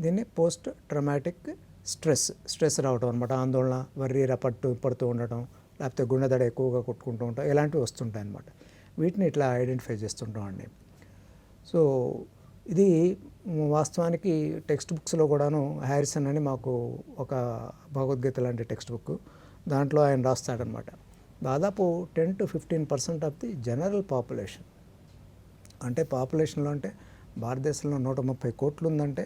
దీన్ని post traumatic stress రావటం అనమాట. ఆందోళన, వర్రీర పడుతూ ఉండటం, లేకపోతే గుండె దడ ఎక్కువగా కొట్టుకుంటూ ఉంటాం, ఇలాంటివి వస్తుంటాయి అన్నమాట. వీటిని ఇట్లా ఐడెంటిఫై చేస్తుంటాం అండి. సో ఇది వాస్తవానికి టెక్స్ట్ బుక్స్లో కూడాను హ్యారిసన్ అని మాకు ఒక భగవద్గీత లాంటి టెక్స్ట్ బుక్, దాంట్లో ఆయన రాస్తాడనమాట. దాదాపు 10-15% ఆఫ్ ది జనరల్ పాపులేషన్, అంటే పాపులేషన్లో అంటే భారతదేశంలో 130 కోట్లు ఉందంటే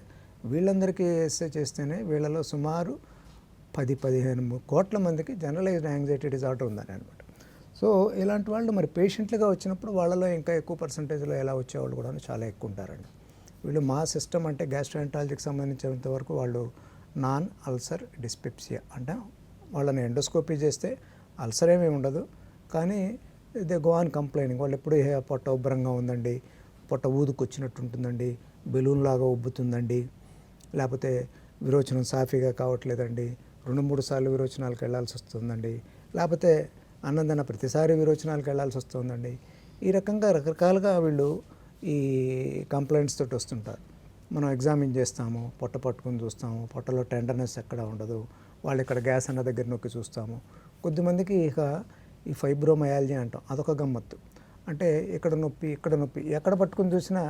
వీళ్ళందరికీ ఎస్సే చేస్తేనే వీళ్ళలో సుమారు 10-15 కోట్ల మందికి జనరలైజ్డ్ యాంగ్జైటీ డిజార్డర్ ఉందని అనమాట. సో ఇలాంటి వాళ్ళు మరి పేషెంట్లుగా వచ్చినప్పుడు వాళ్ళలో ఇంకా ఎక్కువ పర్సంటేజ్లో ఎలా వచ్చేవాళ్ళు కూడా చాలా ఎక్కువ ఉంటారండి. వీళ్ళు మా సిస్టమ్ అంటే గ్యాస్ట్రోఎంటాలజీకి సంబంధించినంత వరకు వాళ్ళు నాన్ అల్సర్ డిస్పెప్సియా, అంటే వాళ్ళని ఎండోస్కోపీ చేస్తే అల్సర్ ఏమీ ఉండదు, కానీ దే గో ఆన్ కంప్లైనింగ్. వాళ్ళు ఎప్పుడు పొట్ట ఉబ్బరంగా ఉందండి, పొట్ట ఊదుకొచ్చినట్టు ఉంటుందండి, బెలూన్ లాగా ఉబ్బుతుందండి, లేకపోతే విరోచనం సాఫీగా కావట్లేదండి, 2-3 సార్లు విరోచనాలకు వెళ్ళాల్సి వస్తుందండి, లేకపోతే అన్నందన ప్రతిసారి విరోచనాలకు వెళ్ళాల్సి వస్తుందండి. ఈ రకంగా రకరకాలుగా వీళ్ళు ఈ కంప్లైంట్స్ తోటి వస్తుంటారు. మనం ఎగ్జామిన్ చేస్తాము, పొట్ట పట్టుకుని చూస్తాము, పొట్టలో టెండర్నెస్ ఎక్కడ ఉండదు, వాళ్ళు ఇక్కడ గ్యాస్ అన్న దగ్గర నొక్కి చూస్తాము. కొద్దిమందికి ఇక ఈ ఫైబ్రోమయాలజీ అంటాం, అదొక గమ్మత్తు. అంటే ఇక్కడ నొప్పి, ఎక్కడ పట్టుకుని చూసినా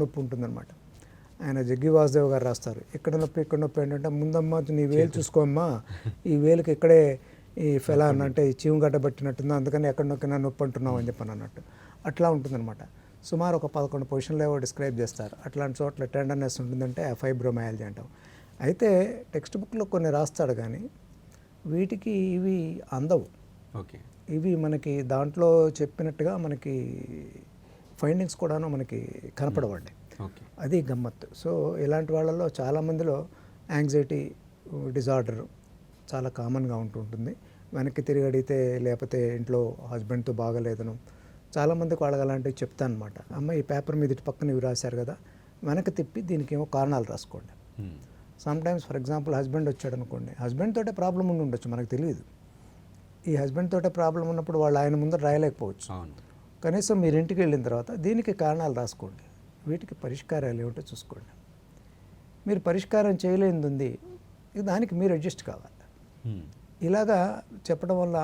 నొప్పి ఉంటుందన్నమాట. ఆయన జగ్గి వాసుదేవ్ గారు రాస్తారు, ఇక్కడ నొప్పి ఏంటంటే, ముందమ్మ నీ వేలు చూసుకోమ్మా, ఈ వేలుకి ఇక్కడే ఈ ఫెలాన్ అంటే ఈ చీమగడ్డ పట్టినట్టుంది, అందుకని ఎక్కడ నొక్కినా నొప్పి అంటున్నావు అని చెప్పని అన్నట్టు అట్లా ఉంటుందన్నమాట. సుమారు ఒక 11 పొజిషన్లు ఏవో డిస్క్రైబ్ చేస్తారు. అట్లాంటి చోట్ల టెండర్నెస్ ఉంటుందంటే ఫైబ్రోమయాలజీ అంటాం. అయితే టెక్స్ట్ బుక్లో కొన్ని రాస్తాడు, కానీ వీటికి ఇవి అందవు. ఓకే, ఇవి మనకి దాంట్లో చెప్పినట్టుగా మనకి ఫైండింగ్స్ కూడాను మనకి కనపడవండి. ఓకే, అది గమ్మత్తు. సో ఇలాంటి వాళ్ళలో చాలామందిలో యాంగ్జైటీ డిజార్డర్ చాలా కామన్గా ఉంటుంది. వెనక్కి తిరిగి అడిగితే, లేకపోతే ఇంట్లో హస్బెండ్తో బాగలేదను, చాలామందికి వాళ్ళకి అలాంటివి చెప్తాను అనమాట. అమ్మ ఈ పేపర్ మీద ఇటు పక్కన ఇవి రాశారు కదా, వెనక్కి తిప్పి దీనికి ఏమో కారణాలు రాసుకోండి. Some times for example husband వచ్చాడు అనుకోండి, హస్బెండ్ తోటే ప్రాబ్లం ఉండి ఉండొచ్చు, మనకు తెలియదు. ఈ హస్బెండ్ తోటే ప్రాబ్లం ఉన్నప్పుడు వాళ్ళు ఆయన ముందర రాయలేకపోవచ్చు. కనీసం మీరు ఇంటికి వెళ్ళిన తర్వాత దీనికి కారణాలు రాసుకోండి, వీటికి పరిష్కారాలు ఏమిటో చూసుకోండి. మీరు పరిష్కారం చేయలేనిది ఉంది, దానికి మీరు అడ్జస్ట్ కావాలి. ఇలాగా చెప్పడం వల్ల